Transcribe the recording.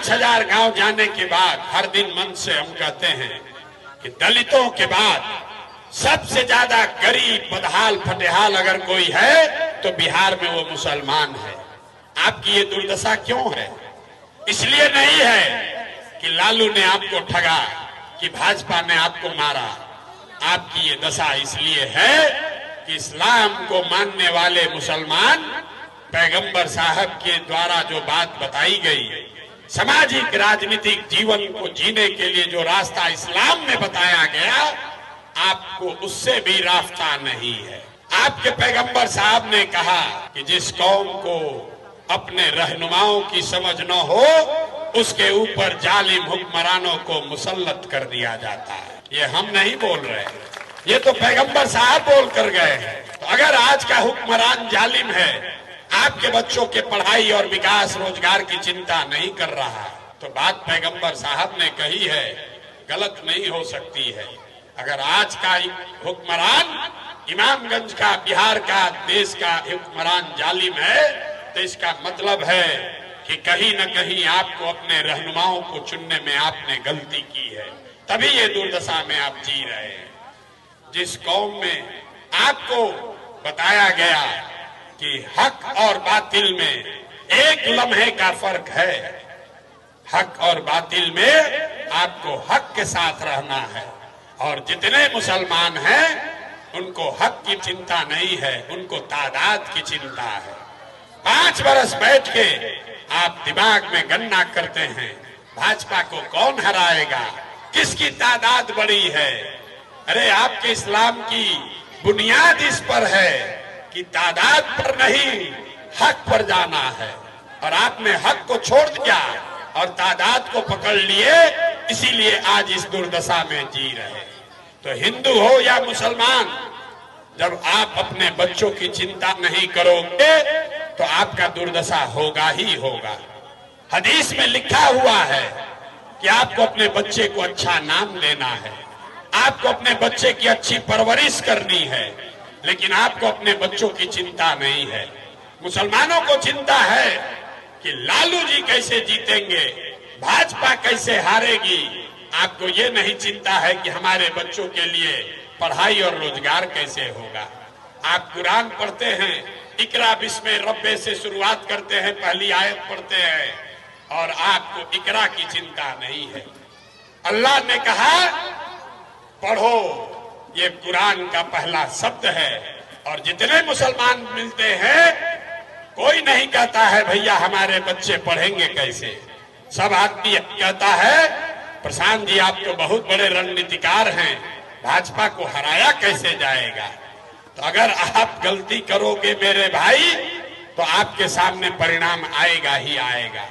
5,000 गांव जाने के बाद हर दिन मन से हम कहते हैं कि दलितों के बाद सबसे ज्यादा गरीब बदहाल फटेहाल अगर कोई है तो बिहार में वो मुसलमान है। आपकी ये दुर्दशा क्यों है? इसलिए नहीं है कि लालू ने आपको ठगा, कि भाजपा ने आपको मारा। आपकी ये दशा इसलिए है कि इस्लाम को मानने वाले मुसलमान, पैगंबर साहब के द्वारा जो बात बताई गई, सामाजिक राजनीतिक जीवन को जीने के लिए जो रास्ता इस्लाम में बताया गया, आपको उससे भी रास्ता नहीं है। आपके पैगंबर साहब ने कहा कि जिस कौम को अपने रहनुमाओं की समझ न हो उसके ऊपर जालिम हुक्मरानों को मुसल्लत कर दिया जाता है। ये हम नहीं बोल रहे, ये तो पैगंबर साहब बोल कर गए हैं। तो अगर आज का हुक्मरान जालिम है, आपके बच्चों के पढ़ाई और विकास रोजगार की चिंता नहीं कर रहा, तो बात पैगंबर साहब ने कही है गलत नहीं हो सकती है। अगर आज का हुक्मरान इमामगंज का, बिहार का, देश का हुक्मरान जालिम है, तो इसका मतलब है कि कहीं न कहीं आपको अपने रहनुमाओं को चुनने में आपने गलती की है, तभी ये दुर्दशा में आप जी रहे हैं। जिस कौम में आपको बताया गया कि हक और बातिल में एक लम्हे का फर्क है, हक और बातिल में आपको हक के साथ रहना है, और जितने मुसलमान हैं उनको हक की चिंता नहीं है, उनको तादाद की चिंता है। 5 बरस बैठ के आप दिमाग में गणना करते हैं भाजपा को कौन हराएगा, किसकी तादाद बड़ी है। अरे आपके इस्लाम की बुनियाद इस पर है कि तादाद पर नहीं, हक पर जाना है, और आपने हक को छोड़ दिया और तादाद को पकड़ लिए, इसीलिए आज इस दुर्दशा में जी रहे। तो हिंदू हो या मुसलमान, जब आप अपने बच्चों की चिंता नहीं करोगे तो आपका दुर्दशा होगा ही होगा। हदीस में लिखा हुआ है कि आपको अपने बच्चे को अच्छा नाम देना है, आपको अपने बच्चे की अच्छी परवरिश करनी है, लेकिन आपको अपने बच्चों की चिंता नहीं है। मुसलमानों को चिंता है कि लालू जी कैसे जीतेंगे, भाजपा कैसे हारेगी। आपको ये नहीं चिंता है कि हमारे बच्चों के लिए पढ़ाई और रोजगार कैसे होगा। आप कुरान पढ़ते हैं, इकरा बिस्मे रब्बे से शुरुआत करते हैं, पहली आयत पढ़ते हैं, और आपको इकरा की चिंता नहीं है। अल्लाह ने कहा पढ़ो, ये कुरान का पहला शब्द है। और जितने मुसलमान मिलते हैं, कोई नहीं कहता है भैया हमारे बच्चे पढ़ेंगे कैसे। सब आदमी कहता है प्रशांत जी आप तो बहुत बड़े रणनीतिकार हैं, भाजपा को हराया कैसे जाएगा। तो अगर आप गलती करोगे मेरे भाई, तो आपके सामने परिणाम आएगा ही आएगा।